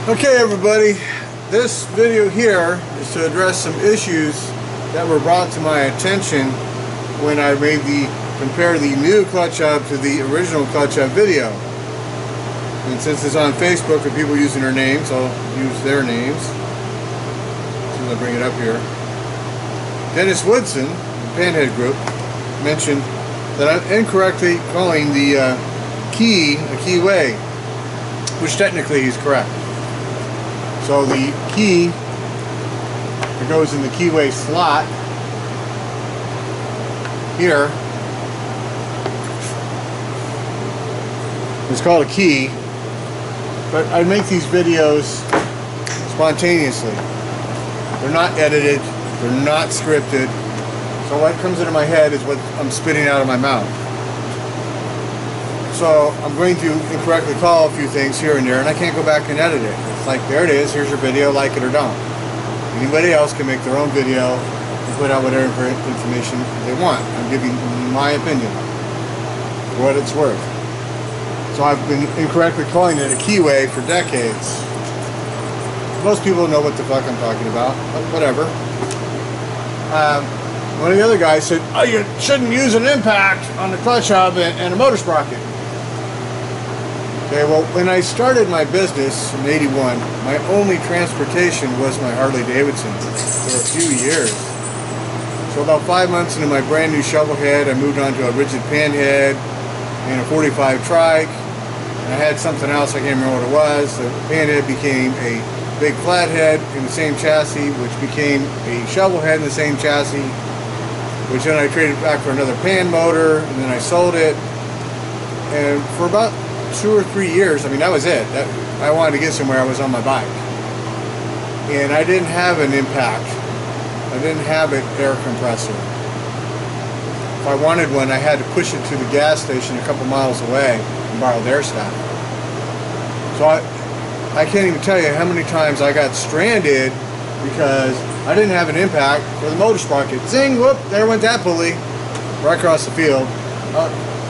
Okay everybody, this video here is to address some issues that were brought to my attention when I made compare the new clutch hub to the original clutch hub video. And since it's on Facebook and people using their names, I'll use their names. As soon as I bring it up here. Dennis Woodson, the Panhead Group, mentioned that I'm incorrectly calling the key a keyway, which technically he's correct. So the key that goes in the keyway slot here is called a key, but I make these videos spontaneously. They're not edited, they're not scripted, so what comes into my head is what I'm spitting out of my mouth. So I'm going to incorrectly call a few things here and there, and I can't go back and edit it. It's like, there it is, here's your video, like it or don't. Anybody else can make their own video and put out whatever information they want. I'm giving my opinion, for what it's worth. So I've been incorrectly calling it a keyway for decades. Most people know what the fuck I'm talking about, but whatever. One of the other guys said, oh, you shouldn't use an impact on the clutch hub and a motor sprocket. Okay, well, when I started my business in '81, my only transportation was my Harley Davidson for a few years. So about 5 months into my brand new shovel head, I moved on to a rigid panhead and a 45 trike. And I had something else, I can't remember what it was. The panhead became a big flathead in the same chassis, which became a shovel head in the same chassis, which then I traded back for another pan motor, and then I sold it. And for about 2 or 3 years, I mean, that was it. I wanted to get somewhere, I was on my bike. And I didn't have an impact. I didn't have an air compressor. If I wanted one, I had to push it to the gas station a couple miles away and borrow their stuff. So I can't even tell you how many times I got stranded because I didn't have an impact for the motor sprocket. Zing, whoop, there went that pulley right across the field.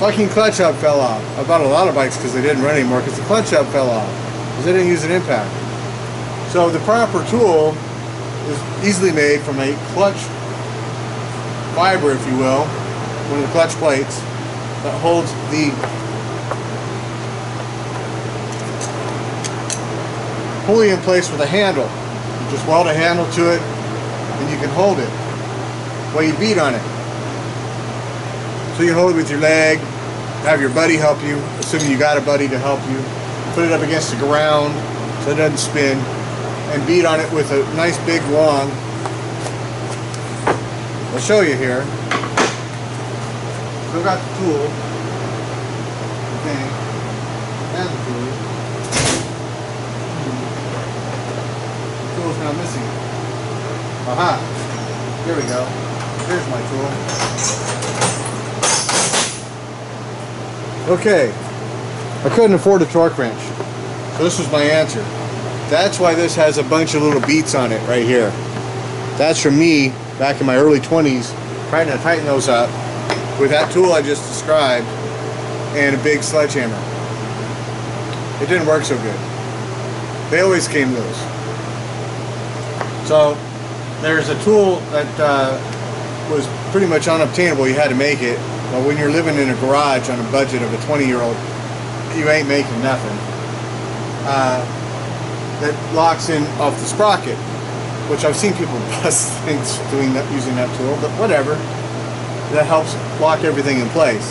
Fucking clutch hub fell off. I bought a lot of bikes because they didn't run anymore because the clutch hub fell off because they didn't use an impact. So the proper tool is easily made from a clutch fiber, if you will, one of the clutch plates that holds the pulley in place with a handle. You just weld a handle to it and you can hold it while you beat on it. So you hold it with your leg, have your buddy help you, assuming you got a buddy to help you, put it up against the ground so it doesn't spin, and beat on it with a nice big long. I'll show you here. Still got the tool. Okay. And the tool. The tool's now missing. Aha. Here we go. Here's my tool. Okay. I couldn't afford a torque wrench. So this was my answer. That's why this has a bunch of little beats on it right here. That's from me back in my early 20s trying to tighten those up with that tool I just described and a big sledgehammer. It didn't work so good. They always came loose. So there's a tool that was pretty much unobtainable. You had to make it. But when you're living in a garage on a budget of a 20-year-old, you ain't making nothing. That locks in off the sprocket, which I've seen people bust things doing that, using that tool, but whatever. That helps lock everything in place.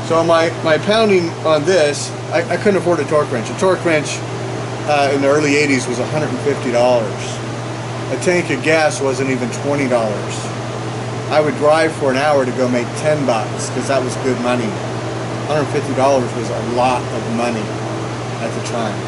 So my pounding on this, I couldn't afford a torque wrench. A torque wrench in the early 80s was $150. A tank of gas wasn't even $20. I would drive for an hour to go make $10 because that was good money. $150 was a lot of money at the time.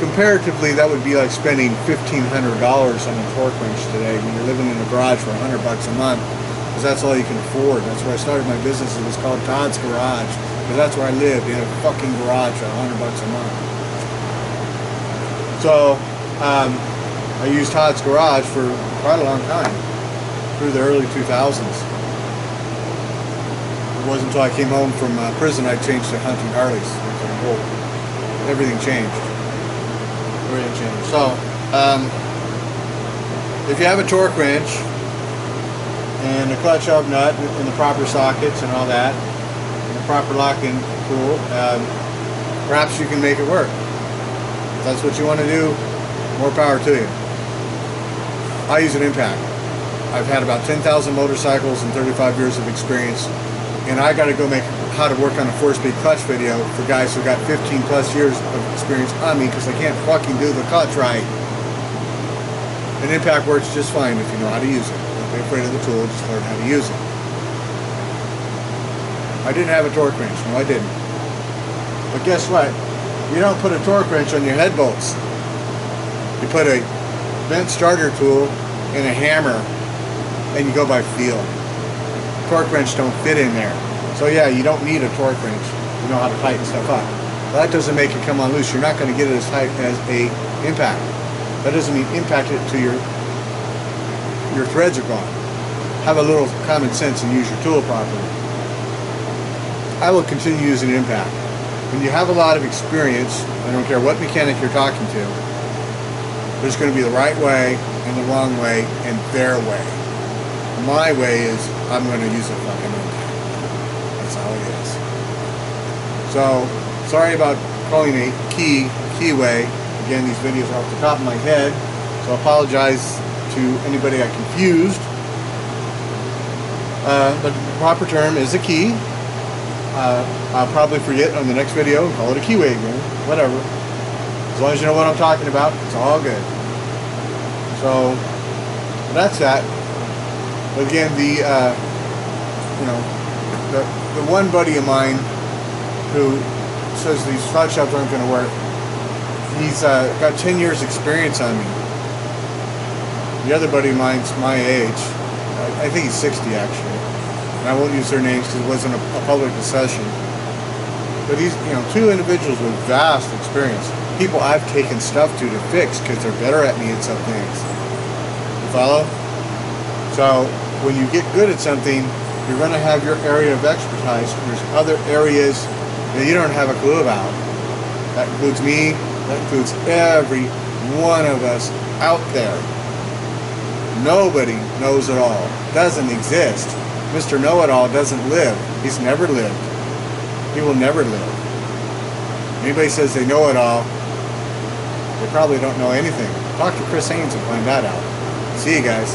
Comparatively, that would be like spending $1,500 on a torque wrench today when you're living in a garage for $100 a month, because that's all you can afford. That's where I started my business. It was called Todd's Garage, because that's where I lived, in a fucking garage for $100 a month. So I used Todd's Garage for quite a long time, through the early 2000s. It wasn't until I came home from prison I changed to hunting Harleys. Everything changed. everything changed. So, if you have a torque wrench and a clutch hub nut in the proper sockets and all that, and the proper locking tool, perhaps you can make it work. If that's what you want to do, more power to you. I use an impact. I've had about 10,000 motorcycles and 35 years of experience, and I got to go make how to work on a 4-speed clutch video for guys who got 15 plus years of experience on me because I can't fucking do the clutch right. An impact works just fine if you know how to use it. Don't be afraid of the tool, just learn how to use it. I didn't have a torque wrench. No, I didn't. But guess what? You don't put a torque wrench on your head bolts. You put a bent starter tool and a hammer, and you go by feel. Torque wrench don't fit in there. So yeah, you don't need a torque wrench. You know how to tighten stuff up. But that doesn't make it come on loose. You're not going to get it as tight as a impact. That doesn't mean impact it to your threads are gone. Have a little common sense and use your tool properly. I will continue using impact. When you have a lot of experience, I don't care what mechanic you're talking to, there's going to be the right way and the wrong way and their way. My way is I'm going to use a fucking impact. That's how it is. So, sorry about calling a Keyway. Again, these videos are off the top of my head, so I apologize to anybody I confused. But the proper term is a key. I'll probably forget on the next video and call it a Keyway again. Whatever. As long as you know what I'm talking about, it's all good. So that's that. But again, the one buddy of mine who says these clutch hubs aren't going to work. He's got 10 years experience on me. The other buddy of mine's my age. I think he's 60 actually. And I won't use their names because it wasn't a public discussion. But these, two individuals with vast experience. People I've taken stuff to fix because they're better at me at some things. You follow? So when you get good at something, you're going to have your area of expertise. There's other areas that you don't have a clue about. That includes me. That includes every one of us out there. Nobody knows it all. Doesn't exist. Mr. Know-It-All doesn't live. He's never lived. He will never live. Anybody says they know it all, they probably don't know anything. Talk to Chris Haynes and find that out. See you guys.